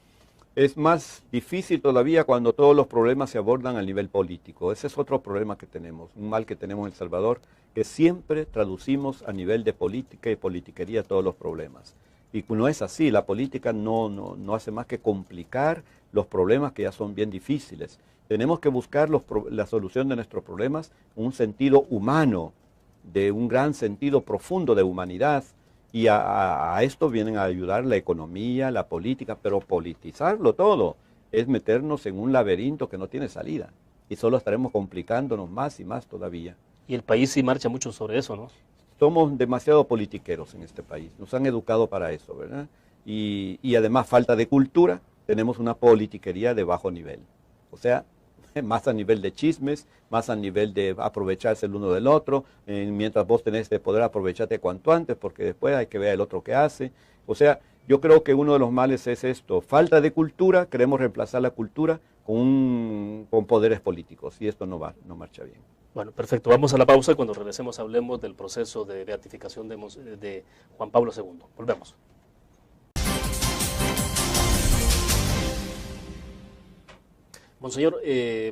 Es más difícil todavía cuando todos los problemas se abordan a nivel político. Ese es otro problema que tenemos, un mal que tenemos en El Salvador, que siempre traducimos a nivel de política y politiquería todos los problemas. Y no es así, la política no hace más que complicar los problemas que ya son bien difíciles. Tenemos que buscar la solución de nuestros problemas en un sentido humano, de un gran sentido profundo de humanidad. Y a esto vienen a ayudar la economía, la política, pero politizarlo todo es meternos en un laberinto que no tiene salida. Y solo estaremos complicándonos más y más todavía. Y el país sí marcha mucho sobre eso, ¿no? Somos demasiado politiqueros en este país, nos han educado para eso, ¿verdad? Y además falta de cultura, tenemos una politiquería de bajo nivel. O sea, más a nivel de chismes, más a nivel de aprovecharse el uno del otro, mientras vos tenés de poder aprovecharte cuanto antes, porque después hay que ver el otro que hace. O sea, yo creo que uno de los males es esto, falta de cultura, queremos reemplazar la cultura con poderes políticos, y esto no marcha bien. Bueno, perfecto. Vamos a la pausa. Cuando regresemos hablemos del proceso de beatificación de Juan Pablo II. Volvemos. Monseñor,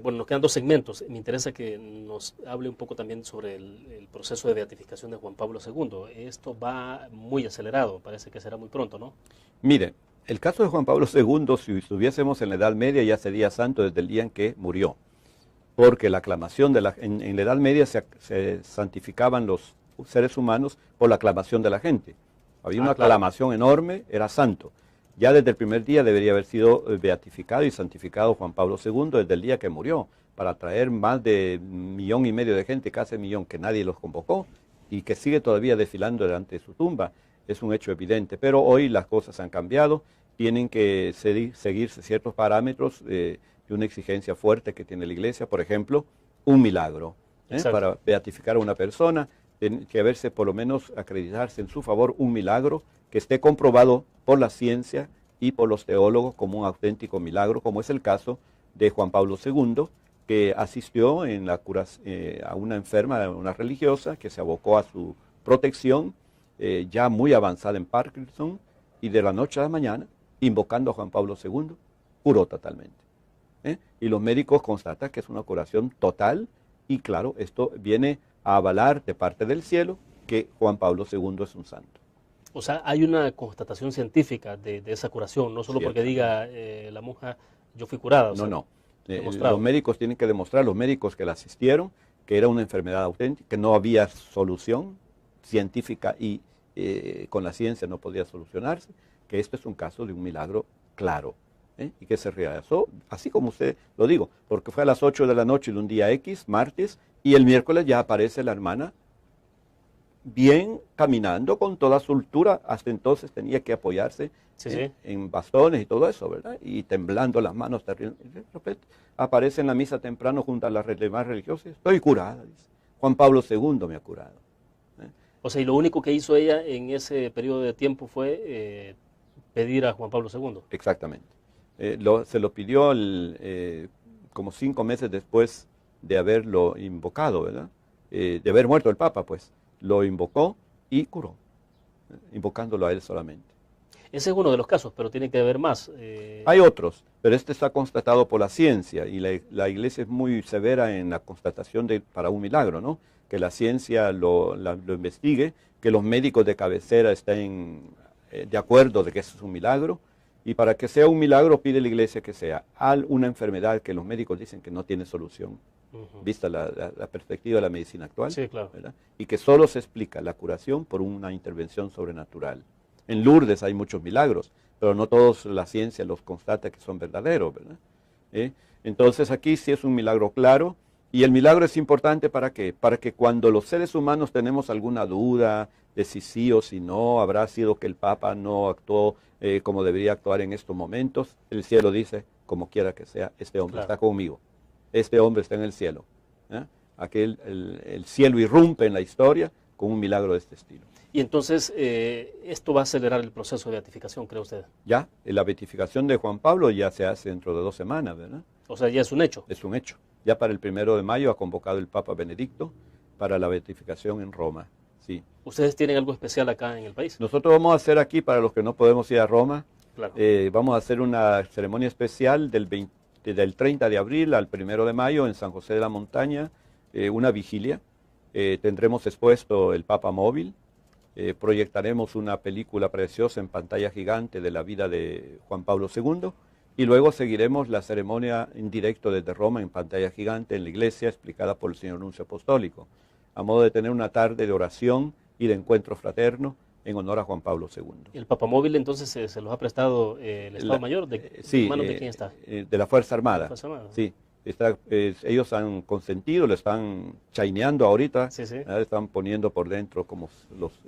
bueno, nos quedan 2 segmentos. Me interesa que nos hable un poco también sobre el proceso de beatificación de Juan Pablo II. Esto va muy acelerado, parece que será muy pronto, ¿no? Mire, el caso de Juan Pablo II, si estuviésemos en la Edad Media, ya sería santo desde el día en que murió. Porque la aclamación en la Edad Media se santificaban los seres humanos por la aclamación de la gente. Había una aclamación enorme, era santo. Ya desde el primer día debería haber sido beatificado y santificado Juan Pablo II desde el día que murió, para atraer más de 1,5 millones de gente, casi 1 millón, que nadie los convocó y que sigue todavía desfilando delante de su tumba. Es un hecho evidente, pero hoy las cosas han cambiado, tienen que seguirse ciertos parámetros de una exigencia fuerte que tiene la Iglesia, por ejemplo, un milagro. Para beatificar a una persona, tiene que haberse por lo menos acreditarse en su favor un milagro que esté comprobado por la ciencia y por los teólogos como un auténtico milagro, como es el caso de Juan Pablo II, que asistió a una enferma, a una religiosa, que se abocó a su protección, ya muy avanzada en Parkinson, y de la noche a la mañana, invocando a Juan Pablo II, curó totalmente. Y los médicos constatan que es una curación total, y claro, esto viene a avalar de parte del cielo que Juan Pablo II es un santo. O sea, hay una constatación científica de esa curación, no solo porque diga la monja, yo fui curada. No. Los médicos tienen que demostrar, los médicos que la asistieron, que era una enfermedad auténtica, que no había solución científica y con la ciencia no podía solucionarse, que esto es un caso de un milagro claro, y que se realizó, así como usted lo digo, porque fue a las 8 de la noche de un día X, martes, y el miércoles ya aparece la hermana bien caminando con toda soltura. Hasta entonces tenía que apoyarse en bastones y todo eso, ¿verdad? Y temblando las manos. De repente aparece en la misa temprano junto a las demás religiosas. Estoy curada, dice. Juan Pablo II me ha curado. O sea, y lo único que hizo ella en ese periodo de tiempo fue pedir a Juan Pablo II. Exactamente. Se lo pidió como 5 meses después de haberlo invocado, ¿verdad? De haber muerto el Papa, pues. Lo invocó y curó, invocándolo a él solamente. Ese es uno de los casos, pero tiene que haber más. Hay otros, pero este está constatado por la ciencia, y la Iglesia es muy severa en la constatación para un milagro, ¿no? Que la ciencia lo investigue, que los médicos de cabecera estén de acuerdo de que eso es un milagro, y para que sea un milagro pide la Iglesia que sea una enfermedad que los médicos dicen que no tiene solución. Vista la perspectiva de la medicina actual, sí, claro, ¿verdad? Y que solo se explica la curación por una intervención sobrenatural. En Lourdes hay muchos milagros, pero no todos la ciencia los constata que son verdaderos, ¿verdad? Entonces aquí sí es un milagro claro, y el milagro es importante ¿para qué? Para que cuando los seres humanos tenemos alguna duda de si sí o si no, habrá sido que el Papa no actuó como debería actuar en estos momentos, el cielo dice, como quiera que sea, este hombre está conmigo. Este hombre está en el cielo. El cielo irrumpe en la historia con un milagro de este estilo. Y entonces, ¿esto va a acelerar el proceso de beatificación, cree usted? Ya, la beatificación de Juan Pablo ya se hace dentro de 2 semanas, ¿verdad? O sea, ya es un hecho. Es un hecho. Ya para el 1 de mayo ha convocado el Papa Benedicto para la beatificación en Roma. Sí. ¿Ustedes tienen algo especial acá en el país? Nosotros vamos a hacer aquí, para los que no podemos ir a Roma, claro, vamos a hacer una ceremonia especial del 30 de abril al 1 de mayo en San José de la Montaña, una vigilia. Tendremos expuesto el Papa móvil, proyectaremos una película preciosa en pantalla gigante de la vida de Juan Pablo II, y luego seguiremos la ceremonia en directo desde Roma en pantalla gigante en la iglesia, explicada por el señor Nuncio Apostólico, a modo de tener una tarde de oración y de encuentro fraterno en honor a Juan Pablo II. ¿El papamóvil entonces se los ha prestado el Estado Mayor? Sí, ¿en manos de quién está? De la Fuerza Armada. ¿La Fuerza Armada? Sí, ellos han consentido, lo están chaineando ahorita, sí. Están poniendo por dentro como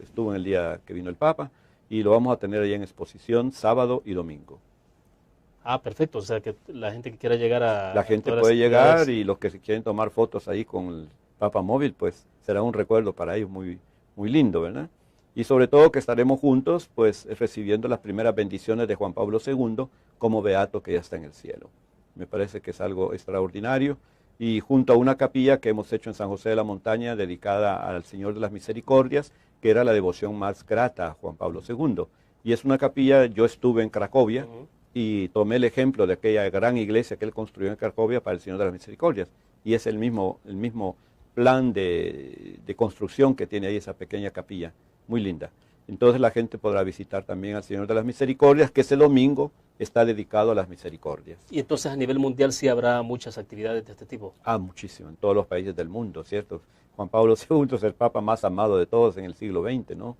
estuvo en el día que vino el Papa, y lo vamos a tener ahí en exposición sábado y domingo. Ah, perfecto, o sea que la gente que quiera llegar a... La gente puede llegar, y los que se quieren tomar fotos ahí con el Papa móvil, pues será un recuerdo para ellos muy, muy lindo, ¿verdad? Y sobre todo que estaremos juntos, pues recibiendo las primeras bendiciones de Juan Pablo II como beato que ya está en el cielo. me parece que es algo extraordinario, y junto a una capilla que hemos hecho en San José de la Montaña dedicada al Señor de las Misericordias, que era la devoción más grata a Juan Pablo II. Y es una capilla, yo estuve en Cracovia y tomé el ejemplo de aquella gran iglesia que él construyó en Cracovia para el Señor de las Misericordias, y es el mismo plan de construcción que tiene ahí esa pequeña capilla, muy linda. Entonces la gente podrá visitar también al Señor de las Misericordias, que ese domingo está dedicado a las misericordias. Y entonces a nivel mundial sí habrá muchas actividades de este tipo. Muchísimo, en todos los países del mundo, ¿cierto? Juan Pablo II es el Papa más amado de todos en el siglo XX, ¿no?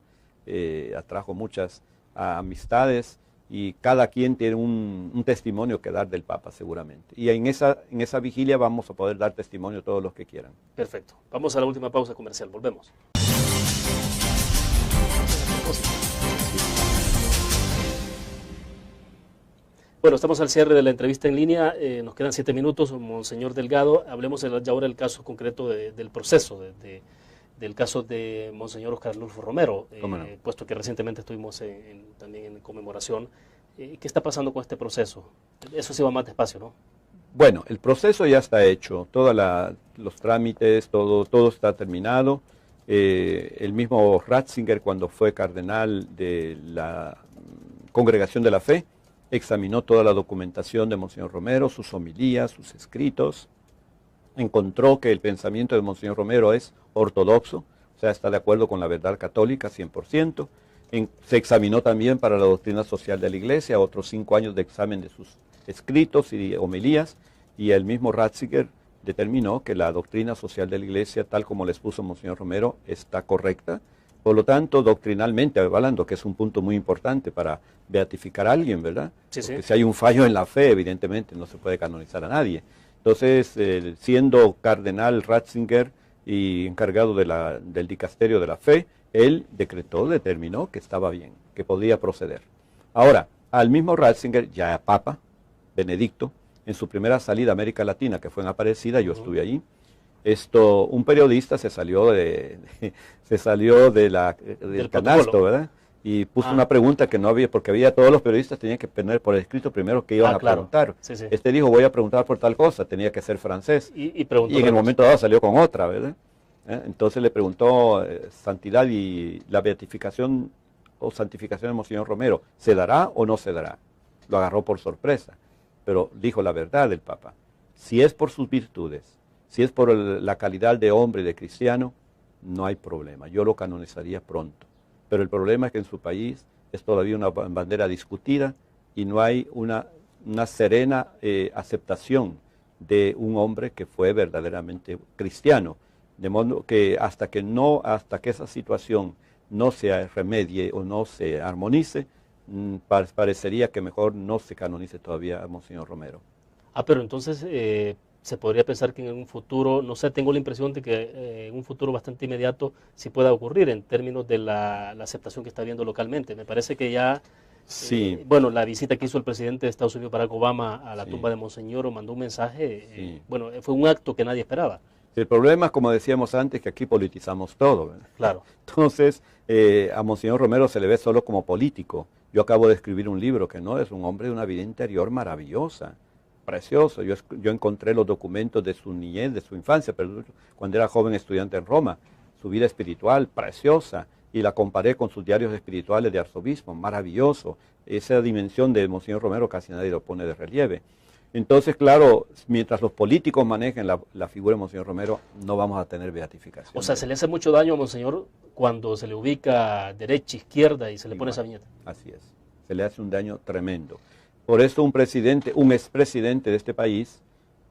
Atrajo muchas amistades y cada quien tiene un testimonio que dar del Papa seguramente. Y en esa vigilia vamos a poder dar testimonio a todos los que quieran. Perfecto. Vamos a la última pausa comercial, volvemos. Bueno, estamos al cierre de la entrevista en línea, nos quedan 7 minutos, Monseñor Delgado, hablemos ya ahora del caso concreto del proceso, del caso de Monseñor Oscar Arnulfo Romero, no, puesto que recientemente estuvimos también en conmemoración. ¿Qué está pasando con este proceso? Eso sí va más despacio, ¿no? Bueno, el proceso ya está hecho, todos los trámites, todo está terminado. El mismo Ratzinger, cuando fue cardenal de la Congregación de la Fe, examinó toda la documentación de Monseñor Romero, sus homilías, sus escritos, encontró que el pensamiento de Monseñor Romero es ortodoxo, o sea, está de acuerdo con la verdad católica 100%. Se examinó también para la doctrina social de la Iglesia, otros 5 años de examen de sus escritos y homilías, y el mismo Ratzinger determinó que la doctrina social de la Iglesia, tal como les puso Monseñor Romero, está correcta. Por lo tanto, doctrinalmente hablando, que es un punto muy importante para beatificar a alguien, ¿verdad? Sí, sí. Porque si hay un fallo en la fe, evidentemente no se puede canonizar a nadie. Entonces, siendo cardenal Ratzinger y encargado del dicasterio de la fe, él determinó que estaba bien, que podía proceder. Ahora, al mismo Ratzinger, ya Papa, Benedicto, en su primera salida a América Latina, que fue en Aparecida, yo estuve allí, un periodista se salió del canasto, ¿verdad? Y puso una pregunta que no había, porque todos los periodistas tenían que poner por escrito primero qué iban a preguntar. Sí, sí. Dijo, voy a preguntar por tal cosa, tenía que ser francés. Y en el momento dado salió con otra, ¿verdad? Entonces le preguntó, santidad y la beatificación o santificación de Monseñor Romero, ¿se dará o no se dará? Lo agarró por sorpresa, pero dijo la verdad del Papa. Si es por sus virtudes, si es por la calidad de hombre y de cristiano, no hay problema, yo lo canonizaría pronto. Pero el problema es que en su país es todavía una bandera discutida y no hay una serena aceptación de un hombre que fue verdaderamente cristiano. De modo que hasta que esa situación no se remedie o no se armonice, parecería que mejor no se canonice todavía a Monseñor Romero. Pero entonces se podría pensar que en un futuro, no sé, tengo la impresión de que en un futuro bastante inmediato sí pueda ocurrir en términos de la aceptación que está habiendo localmente. Me parece que ya, sí. Bueno, la visita que hizo el presidente de Estados Unidos, Barack Obama, a la tumba de Monseñor, mandó un mensaje, bueno, fue un acto que nadie esperaba. El problema, como decíamos antes, que aquí politizamos todo, ¿verdad? Claro. Entonces, a Monseñor Romero se le ve solo como político. Yo acabo de escribir un libro que no es un hombre de una vida interior maravillosa, precioso. Yo encontré los documentos de su niñez, de su infancia, pero cuando era joven estudiante en Roma, su vida espiritual preciosa, y la comparé con sus diarios espirituales de arzobispo, maravilloso. Esa dimensión de Monseñor Romero casi nadie lo pone de relieve. Entonces, claro, mientras los políticos manejen la figura de Monseñor Romero, no vamos a tener beatificación. O sea, se le hace mucho daño a Monseñor cuando se le ubica derecha, izquierda y se le pone esa viñeta. Así es, se le hace un daño tremendo. Por eso un expresidente de este país,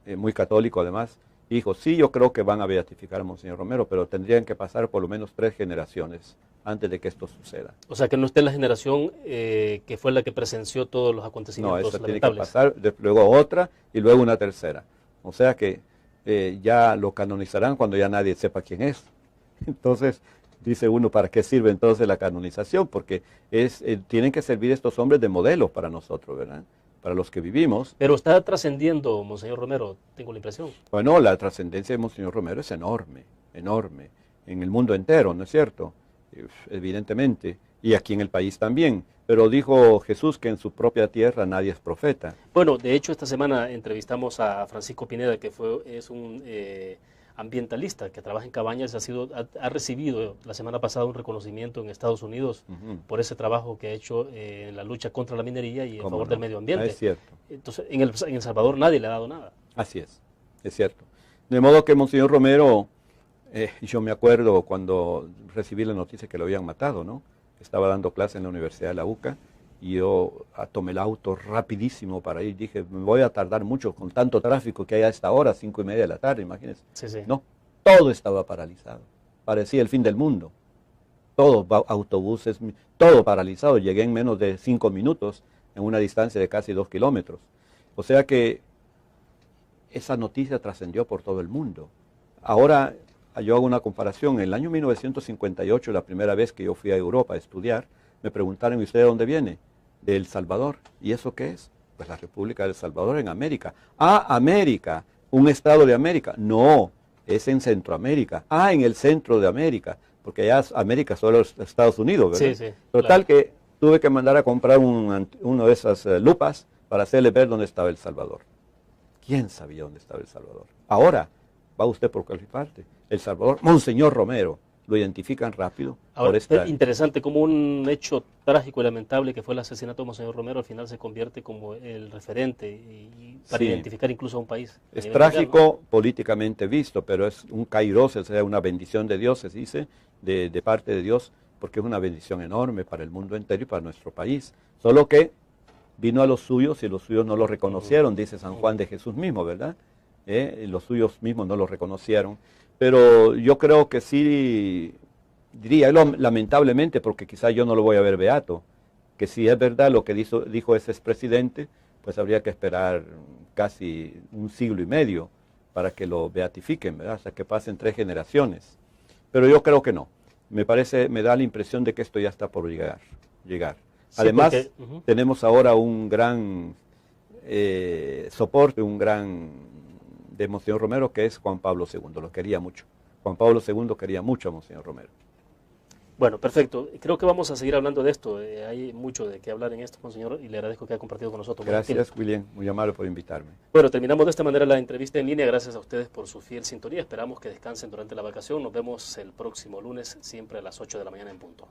muy católico además, dijo, sí, yo creo que van a beatificar a Monseñor Romero, pero tendrían que pasar por lo menos 3 generaciones antes de que esto suceda. O sea, que no esté la generación que fue la que presenció todos los acontecimientos lamentables. No, eso lamentables. tiene que pasar, luego otra y luego una tercera. O sea que ya lo canonizarán cuando ya nadie sepa quién es. Entonces, dice uno, ¿para qué sirve entonces la canonización? Porque tienen que servir estos hombres de modelos para nosotros, ¿verdad? Para los que vivimos. Pero está trascendiendo, Monseñor Romero, tengo la impresión. Bueno, la trascendencia de Monseñor Romero es enorme, enorme, en el mundo entero, ¿no es cierto? Evidentemente. Y aquí en el país también. Pero dijo Jesús que en su propia tierra nadie es profeta. Bueno, de hecho esta semana entrevistamos a Francisco Pineda, que es un ambientalista que trabaja en cabañas, ha recibido la semana pasada un reconocimiento en Estados Unidos por ese trabajo que ha hecho en la lucha contra la minería y en favor del medio ambiente. Es cierto. Entonces, en El Salvador nadie le ha dado nada. Así es cierto. De modo que Monseñor Romero, yo me acuerdo cuando recibí la noticia que lo habían matado, ¿no? Estaba dando clase en la Universidad de la UCA y yo tomé el auto rapidísimo para ir. Dije, me voy a tardar mucho con tanto tráfico que hay a esta hora, 5:30 de la tarde, imagínense. Sí, sí. No, todo estaba paralizado. Parecía el fin del mundo. Todos autobuses, todo paralizado. Llegué en menos de 5 minutos en una distancia de casi 2 kilómetros. O sea que esa noticia trascendió por todo el mundo. Ahora yo hago una comparación. En el año 1958, la primera vez que yo fui a Europa a estudiar, me preguntaron, ¿y usted de dónde viene? De El Salvador. ¿Y eso qué es? Pues la República de El Salvador en América. Ah, América, un estado de América. No, es en Centroamérica. Ah, en el centro de América, porque allá América solo es Estados Unidos, ¿verdad? Sí, sí. Total que tuve que mandar a comprar uno de esas lupas para hacerle ver dónde estaba El Salvador. ¿Quién sabía dónde estaba El Salvador? Ahora, va usted por cualquier parte. El Salvador, Monseñor Romero, lo identifican rápido. Ahora, es interesante como un hecho trágico y lamentable que fue el asesinato de Monseñor Romero al final se convierte como el referente y para identificar incluso a un país. Es trágico mundial, ¿no? Políticamente visto, pero es un kairos, o sea, una bendición de Dios, se dice, de parte de Dios, porque es una bendición enorme para el mundo entero y para nuestro país. Solo que vino a los suyos y los suyos no lo reconocieron, dice San Juan de Jesús mismo, ¿verdad? Los suyos mismos no lo reconocieron. Pero yo creo que sí, diría lamentablemente, porque quizá yo no lo voy a ver beato, que si es verdad lo que dijo ese expresidente, pues habría que esperar casi 1 siglo y medio para que lo beatifiquen, ¿verdad? O sea, que pasen 3 generaciones. Pero yo creo que no. Me da la impresión de que esto ya está por llegar. Sí, además, porque, tenemos ahora un gran soporte, de Monseñor Romero, que es Juan Pablo II, lo quería mucho. Juan Pablo II quería mucho a Monseñor Romero. Bueno, perfecto. Creo que vamos a seguir hablando de esto. Hay mucho de qué hablar en esto, Monseñor, y le agradezco que haya compartido con nosotros. Gracias, William. Muy amable por invitarme. Bueno, terminamos de esta manera la entrevista en línea. Gracias a ustedes por su fiel sintonía. Esperamos que descansen durante la vacación. Nos vemos el próximo lunes, siempre a las 8 de la mañana en punto.